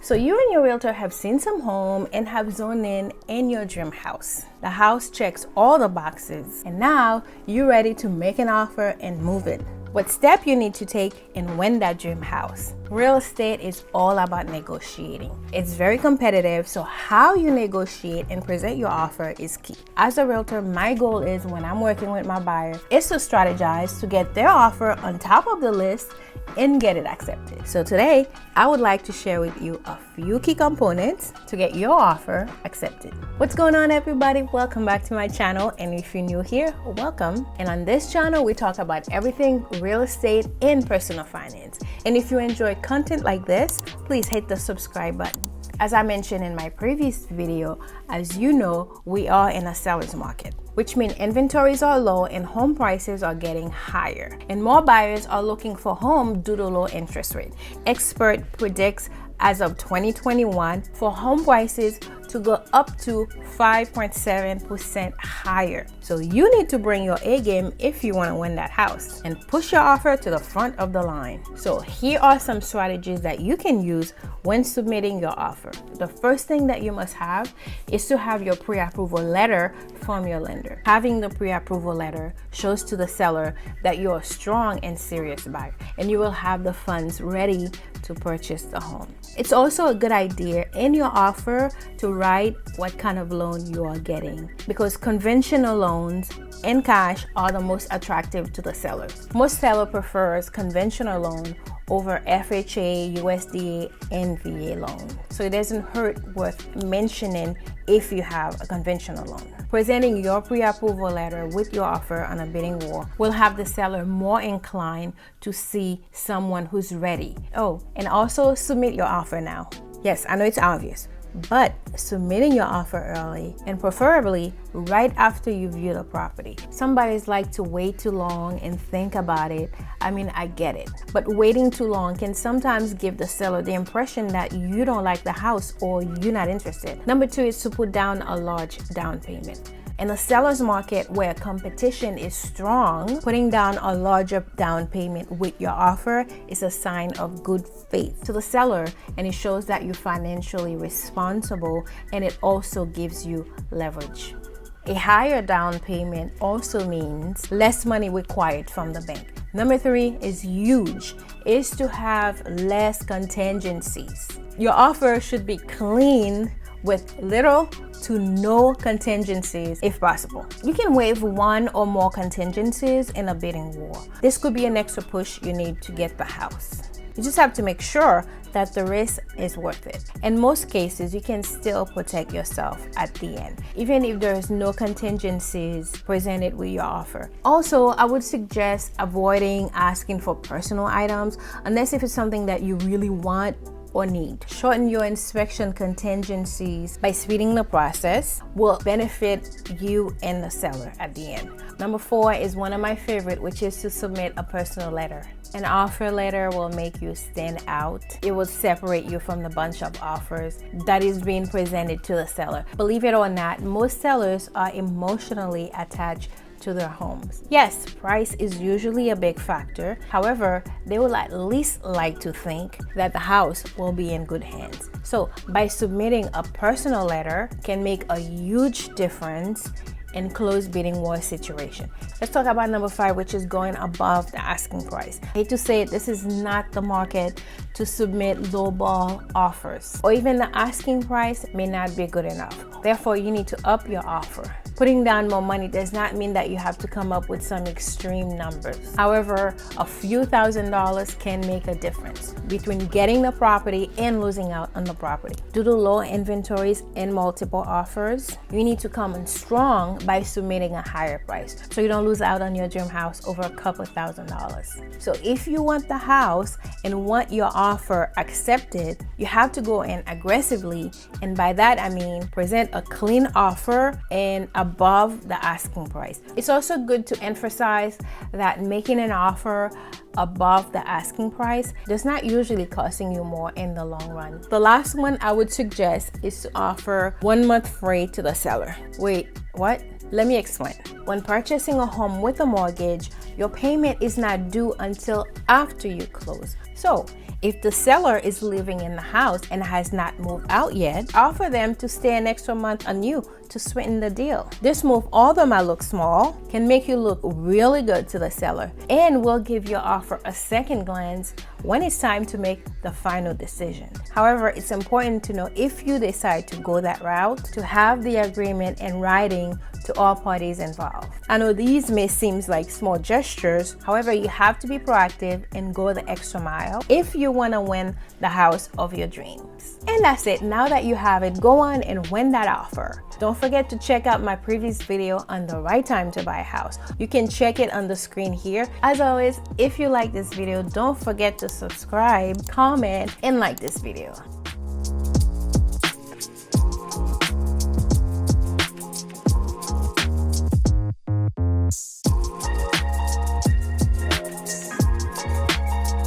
So you and your realtor have seen some home and have zoned in your dream house. The house checks all the boxes, and now you're ready to make an offer and move it. What step you need to take and win that dream house? Real estate is all about negotiating. It's very competitive, so how you negotiate and present your offer is key. As a realtor, my goal is when I'm working with my buyer is to strategize to get their offer on top of the list and get it accepted. So today, I would like to share with you a few key components to get your offer accepted. What's going on, everybody? Welcome back to my channel, and if you're new here, welcome. And on this channel, we talk about everything real estate and personal finance. And if you enjoy content like this, please hit the subscribe button. As I mentioned in my previous video, as you know, we are in a seller's market, which means inventories are low and home prices are getting higher. And more buyers are looking for home due to low interest rate. Expert predicts as of 2021 for home prices to go up to 5.7% higher. So you need to bring your A game if you want to win that house and push your offer to the front of the line. So here are some strategies that you can use when submitting your offer. The first thing that you must have is to have your pre-approval letter from your lender. Having the pre-approval letter shows to the seller that you're a strong and serious buyer, and you will have the funds ready to purchase the home. It's also a good idea in your offer to write what kind of loan you are getting, because conventional loans in cash are the most attractive to the sellers. Most seller prefers conventional loan over FHA, USDA, and VA loan. So it doesn't hurt worth mentioning if you have a conventional loan. Presenting your pre-approval letter with your offer on a bidding war will have the seller more inclined to see someone who's ready. Oh, and also submit your offer now. Yes, I know it's obvious, but submitting your offer early and preferably right after you view the property. Some buyers like to wait too long and think about it. I mean, I get it, but waiting too long can sometimes give the seller the impression that you don't like the house or you're not interested. Number two is to put down a large down payment. In a seller's market where competition is strong, putting down a larger down payment with your offer is a sign of good faith to the seller, and it shows that you're financially responsible, and it also gives you leverage. A higher down payment also means less money required from the bank. Number three is huge, is to have less contingencies. Your offer should be clean with little to no contingencies if possible. You can waive one or more contingencies in a bidding war. This could be an extra push you need to get the house. You just have to make sure that the risk is worth it. In most cases, you can still protect yourself at the end, even if there's no contingencies presented with your offer. Also, I would suggest avoiding asking for personal items unless if it's something that you really want or need. Shorten your inspection contingencies by speeding the process will benefit you and the seller at the end. Number four is one of my favorite, which is to submit a personal letter. An offer letter will make you stand out. It will separate you from the bunch of offers that is being presented to the seller. Believe it or not, most sellers are emotionally attached to their homes. Yes, price is usually a big factor. However, they will at least like to think that the house will be in good hands. So by submitting a personal letter can make a huge difference in closed bidding war situation. Let's talk about number five, which is going above the asking price. I hate to say it, this is not the market to submit lowball offers, or even the asking price may not be good enough. Therefore, you need to up your offer. Putting down more money does not mean that you have to come up with some extreme numbers. However, a few $1,000s can make a difference between getting the property and losing out on the property. Due to low inventories and multiple offers, you need to come in strong by submitting a higher price so you don't lose out on your dream house over a couple $1,000s. So if you want the house and want your offer accepted, you have to go in aggressively, and by that I mean present a clean offer and above the asking price. It's also good to emphasize that making an offer above the asking price does not usually costing you more in the long run. The last one I would suggest is to offer 1 month free to the seller. Wait, what? Let me explain. When purchasing a home with a mortgage, your payment is not due until after you close. So If the seller is living in the house and has not moved out yet, offer them to stay an extra month on you to sweeten the deal. This move, although might look small, can make you look really good to the seller and will give your offer a second glance when it's time to make the final decision. However, it's important to know, if you decide to go that route, to have the agreement in writing to all parties involved. I know these may seem like small gestures, however, you have to be proactive and go the extra mile if you want to win the house of your dreams. And that's it. Now that you have it, go on and win that offer. Don't forget to check out my previous video on the right time to buy a house. You can check it on the screen here. As always, if you like this video, don't forget to subscribe, comment, and like this video.